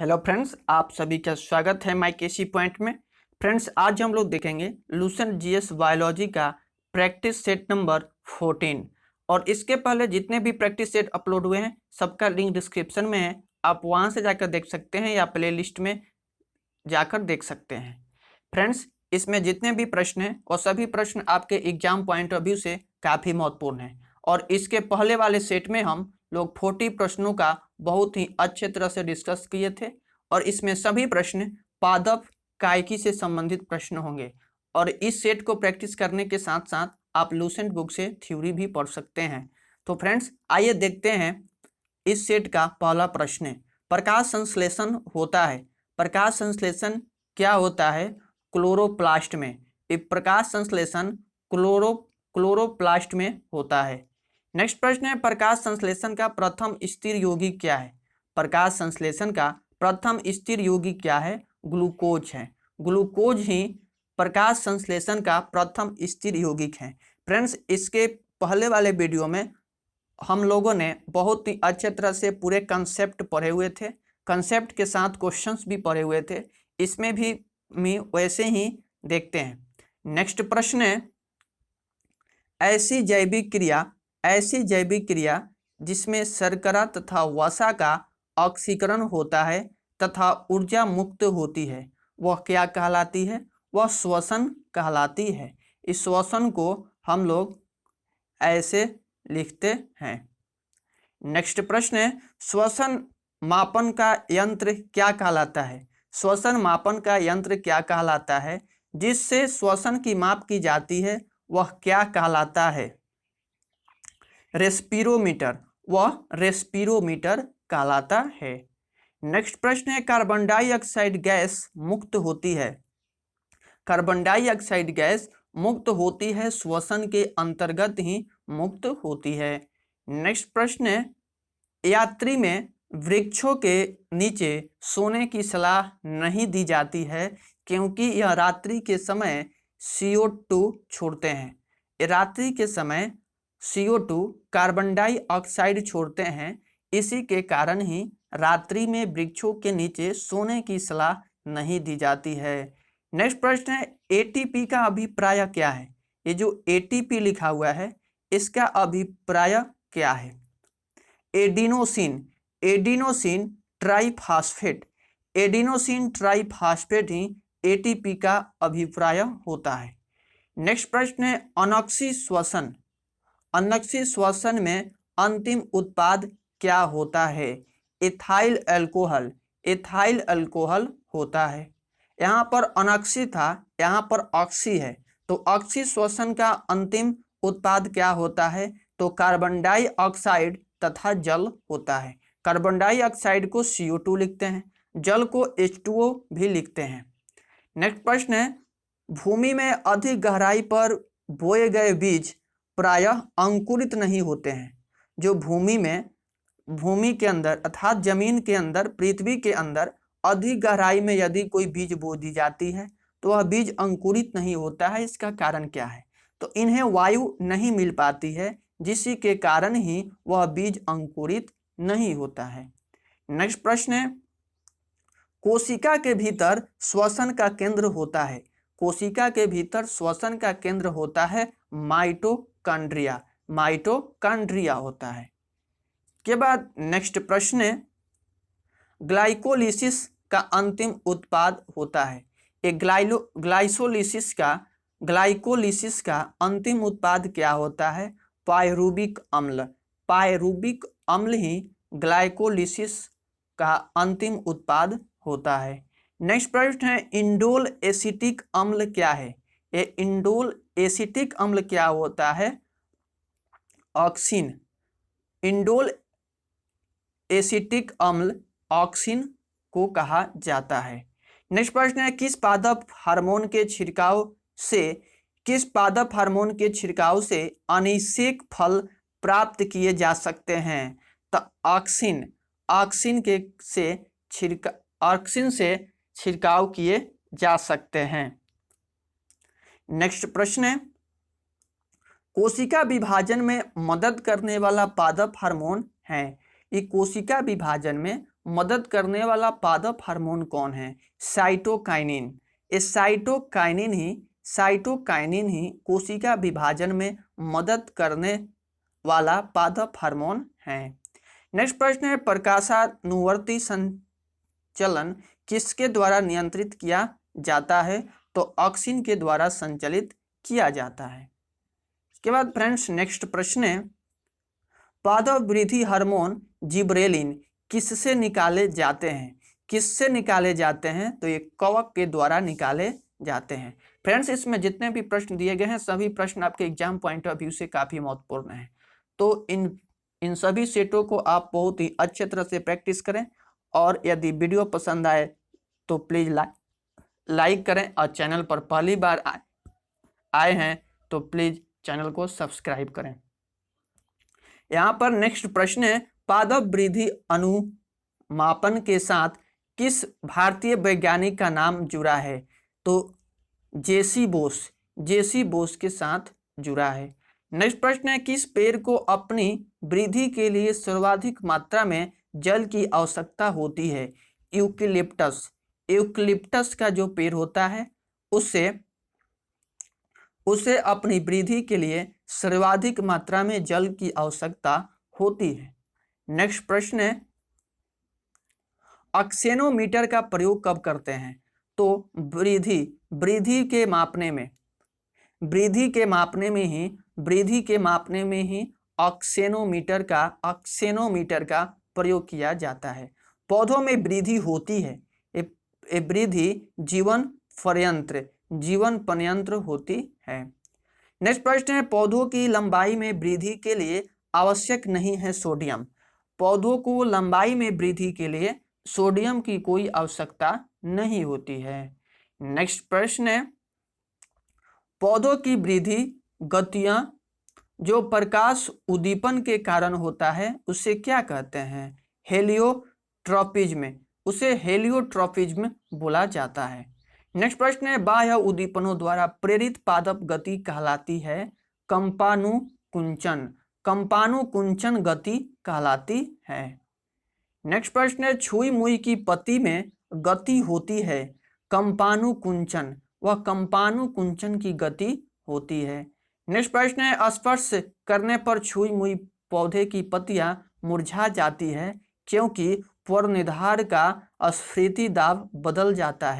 Hello friends, आप सभी का स्वागत है माय केसी पॉइंट में। फ्रेंड्स, आज हम लोग देखेंगे लूसेंट जीएस बायोलॉजी का प्रैक्टिस सेट नंबर 14। और इसके पहले जितने भी प्रैक्टिस सेट अपलोड हुए हैं सबका लिंक डिस्क्रिप्शन में है, आप वहां से जाकर देख सकते हैं या प्ले लिस्ट में जाकर देख सकते हैं। फ्रेंड्स, इसमें जितने भी प्रश्न हैं वो सभी प्रश्न आपके एग्जाम पॉइंट ऑफ व्यू से काफ़ी महत्वपूर्ण हैं। और इसके पहले वाले सेट में हम लोग 40 प्रश्नों का बहुत ही अच्छे तरह से डिस्कस किए थे और इसमें सभी प्रश्न पादप कायकी से संबंधित प्रश्न होंगे। और इस सेट को प्रैक्टिस करने के साथ साथ आप लूसेंट बुक से थ्योरी भी पढ़ सकते हैं। तो फ्रेंड्स, आइए देखते हैं इस सेट का पहला प्रश्न है, प्रकाश संश्लेषण होता है। प्रकाश संश्लेषण क्या होता है? क्लोरोप्लास्ट में। प्रकाश संश्लेषण क्लोरोप्लास्ट में होता है। नेक्स्ट प्रश्न है, प्रकाश संश्लेषण का प्रथम स्थिर यौगिक क्या है? प्रकाश संश्लेषण का प्रथम स्थिर यौगिक क्या है? ग्लूकोज है। ग्लूकोज ही प्रकाश संश्लेषण का प्रथम स्थिर यौगिक है। फ्रेंड्स, इसके पहले वाले वीडियो में हम लोगों ने बहुत ही अच्छे तरह से पूरे कंसेप्ट पढ़े हुए थे, कंसेप्ट के साथ क्वेश्चंस भी पढ़े हुए थे। इसमें भी वैसे ही देखते हैं। नेक्स्ट प्रश्न है, ऐसी जैविक क्रिया जिसमें शर्करा तथा वसा का ऑक्सीकरण होता है तथा ऊर्जा मुक्त होती है, वह क्या कहलाती है? वह श्वसन कहलाती है। इस श्वसन को हम लोग ऐसे लिखते हैं। नेक्स्ट प्रश्न है, श्वसन मापन का यंत्र क्या कहलाता है? श्वसन मापन का यंत्र क्या कहलाता है? जिससे श्वसन की माप की जाती है वह क्या कहलाता है? रेस्पिरोमीटर। वह रेस्पिरोमीटर कहलाता है। नेक्स्ट प्रश्न है, कार्बन डाइऑक्साइड गैस मुक्त होती है। कार्बन डाइऑक्साइड गैस मुक्त होती है, श्वसन के अंतर्गत ही मुक्त होती है। नेक्स्ट प्रश्न है, यात्री में वृक्षों के नीचे सोने की सलाह नहीं दी जाती है क्योंकि यह रात्रि के समय CO2 छोड़ते हैं। रात्रि के समय CO2 कार्बन डाइऑक्साइड छोड़ते हैं, इसी के कारण ही रात्रि में वृक्षों के नीचे सोने की सलाह नहीं दी जाती है। नेक्स्ट प्रश्न है, ATP का अभिप्राय क्या है? ये जो ATP लिखा हुआ है इसका अभिप्राय क्या है? Adenosine. Adenosine triphosphate. Adenosine triphosphate ही ATP का अभिप्राय होता है। नेक्स्ट प्रश्न है, अनोक्सी श्वसन। अनोक्सी श्वसन में अंतिम उत्पाद क्या होता है? Ethyl alcohol. इथाइल अल्कोहल होता है। यहाँ पर अनोक्सी था, यहाँ पर ऑक्सी है, तो ऑक्सी श्वसन का अंतिम उत्पाद क्या होता है? तो कार्बन डाइऑक्साइड तथा जल होता है। कार्बन डाइऑक्साइड को CO2 लिखते हैं, जल को H2O भी लिखते हैं। नेक्स्ट प्रश्न है, भूमि में अधिक गहराई पर बोए गए बीज प्रायः अंकुरित नहीं होते हैं। जो भूमि के अंदर अर्थात जमीन के अंदर, पृथ्वी के अंदर अधिक गहराई में यदि कोई बीज बो दी जाती है तो वह बीज अंकुरित नहीं होता है। इसका कारण क्या है? तो इन्हें वायु नहीं मिल पाती है, जिसी के कारण ही वह बीज अंकुरित नहीं होता है। नेक्स्ट प्रश्न है, कोशिका के भीतर श्वसन का केंद्र होता है। कोशिका के भीतर श्वसन का केंद्र होता है माइटोकॉन्ड्रिया। माइटोकॉन्ड्रिया होता है। के बाद नेक्स्ट प्रश्न है, ग्लाइकोलिसिस का अंतिम उत्पाद होता है। एक ग्लाइकोलिसिस का अंतिम उत्पाद क्या होता है? पायरूबिक अम्ल। पायरूबिक अम्ल ही ग्लाइकोलिसिस का अंतिम उत्पाद होता है। नेक्स्ट प्रश्न है, इंडोल एसिटिक अम्ल क्या है? ये इंडोल एसिटिक अम्ल क्या होता है? ऑक्सिन। इंडोल एसिटिक अम्ल ऑक्सिन को कहा जाता है। नेक्स्ट प्रश्न है, किस पादप हार्मोन के छिड़काव से अनिषेक फल प्राप्त किए जा सकते हैं? तो ऑक्सिन से छिड़काव किए जा सकते हैं। नेक्स्ट प्रश्न है, कोशिका विभाजन में मदद करने वाला पादप हार्मोन है। ये कोशिका विभाजन में मदद करने वाला पादप हार्मोन कौन है? साइटोकाइनिन। इस साइटोकाइनिन ही कोशिका विभाजन में मदद करने वाला पादप हार्मोन है। नेक्स्ट प्रश्न है, प्रकाशानुवर्ती संचलन किसके द्वारा नियंत्रित किया जाता है? तो ऑक्सिन के द्वारा संचालित किया जाता है। इसके बाद फ्रेंड्स नेक्स्ट प्रश्न है, पादप वृद्धि हार्मोन जिब्रेलिन किससे निकाले जाते हैं? किससे निकाले जाते हैं? तो ये कवक के द्वारा निकाले जाते हैं। फ्रेंड्स इसमें जितने भी प्रश्न दिए गए हैं सभी प्रश्न आपके एग्जाम पॉइंट ऑफ व्यू से काफी महत्वपूर्ण हैं। तो इन सभी सेटों को आप बहुत ही अच्छे तरह से प्रैक्टिस करें, और यदि वीडियो पसंद आए तो प्लीज लाइक करें, और चैनल पर पहली बार आए हैं तो प्लीज चैनल को सब्सक्राइब करें। यहाँ पर नेक्स्ट प्रश्न है, पादप वृद्धि अनुमापन के साथ किस भारतीय वैज्ञानिक का नाम जुड़ा है? तो जेसी बोस के साथ जुड़ा है। नेक्स्ट प्रश्न है, किस पेड़ को अपनी वृद्धि के लिए सर्वाधिक मात्रा में जल की आवश्यकता होती है? यूकलिप्टस का जो पेड़ होता है उसे अपनी वृद्धि के लिए सर्वाधिक मात्रा में जल की आवश्यकता होती है। नेक्स्ट प्रश्न है, एक्सेनोमीटर का प्रयोग कब करते हैं? तो वृद्धि के मापने में ही एक्सेनोमीटर का प्रयोग किया जाता है। पौधों में वृद्धि होती है, ये वृद्धि जीवन पर्यंत होती है। नेक्स्ट प्रश्न है, पौधों की लंबाई में वृद्धि के लिए आवश्यक नहीं है सोडियम। पौधों को लंबाई में वृद्धि के लिए सोडियम की कोई आवश्यकता नहीं होती है। नेक्स्ट प्रश्न है, पौधों की वृद्धि गतियां जो प्रकाश उद्दीपन के कारण होता है उसे क्या कहते हैं? हेलियोट्रॉपिज्म बोला जाता है। नेक्स्ट प्रश्न है, बाह्य उद्दीपनों द्वारा प्रेरित पादप गति कहलाती है कंपानुकुंचन गति कहलाती है। नेक्स्ट प्रश्न है, छुई मुई की पत्ती में गति होती है कंपानुकुंचन, वह कंपानुकुंचन की गति होती है। नेक्स्ट प्रश्न है, स्पर्श करने पर छुई मुई पौधे की पत्तियां मुरझा जाती है क्योंकि पर्णनिधार का स्फीति दाब बदल जाता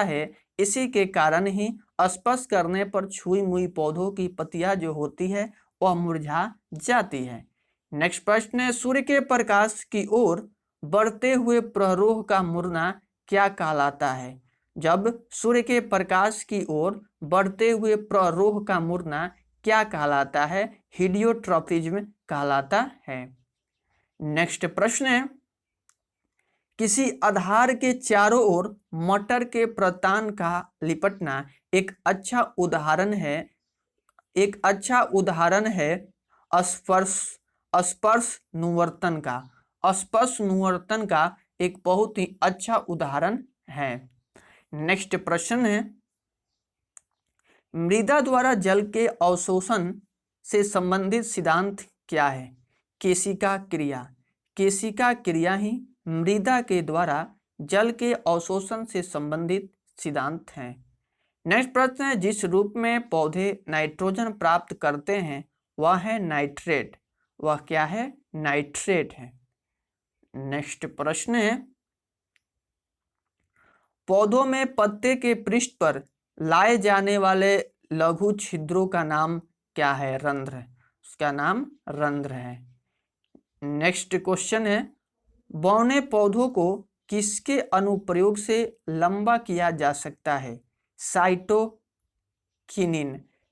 है। इसी के कारण ही स्पर्श करने पर छुई मुई पौधों की पत्तियां जो होती है वह मुरझा जाती है। नेक्स्ट प्रश्न है, सूर्य के प्रकाश की ओर बढ़ते हुए प्ररोह का मुड़ना क्या कहलाता है? जब सूर्य के प्रकाश की ओर बढ़ते हुए प्ररोह का मुड़ना क्या कहलाता है? हेलियोट्रॉपिज्म कहलाता है। नेक्स्ट प्रश्न है, किसी आधार के चारों ओर मटर के प्रतान का लिपटना एक अच्छा उदाहरण है स्पर्श नुवर्तन का एक बहुत ही अच्छा उदाहरण है। नेक्स्ट प्रश्न है, मृदा द्वारा जल के अवशोषण से संबंधित सिद्धांत क्या है? केशिका क्रिया ही मृदा के द्वारा जल के अवशोषण से संबंधित सिद्धांत है। नेक्स्ट प्रश्न है, जिस रूप में पौधे नाइट्रोजन प्राप्त करते हैं वह है नाइट्रेट, वह क्या है? नाइट्रेट है। नेक्स्ट प्रश्न है, पौधों में पत्ते के पृष्ठ पर लाए जाने वाले लघु छिद्रों का नाम क्या है? रंध्र, उसका नाम रंध्र है। नेक्स्ट क्वेश्चन है, बौने पौधों को किसके अनुप्रयोग से लंबा किया जा सकता है?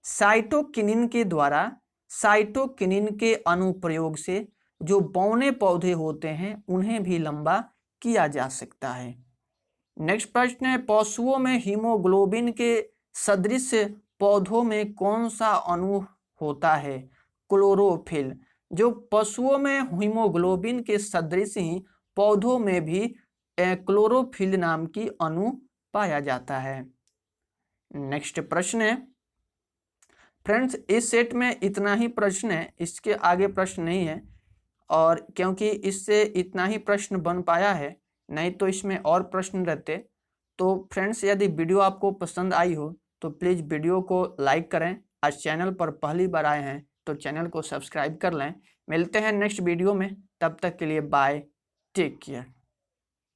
साइटोकिनिन के अनुप्रयोग से जो बौने पौधे होते हैं उन्हें भी लंबा किया जा सकता है। नेक्स्ट प्रश्न है, पशुओं में हीमोग्लोबिन के सदृश पौधों में कौन सा अणु होता है? क्लोरोफिल। जो पशुओं में हीमोग्लोबिन के सदृश ही पौधों में भी क्लोरोफिल नाम की अणु पाया जाता है। नेक्स्ट प्रश्न है, फ्रेंड्स इस सेट में इतना ही प्रश्न है, इसके आगे प्रश्न नहीं है। और क्योंकि इससे इतना ही प्रश्न बन पाया है, नहीं तो इसमें और प्रश्न रहते। तो फ्रेंड्स, यदि वीडियो आपको पसंद आई हो तो प्लीज़ वीडियो को लाइक करें। आज चैनल पर पहली बार आए हैं तो चैनल को सब्सक्राइब कर लें। मिलते हैं नेक्स्ट वीडियो में, तब तक के लिए बाय, टेक केयर।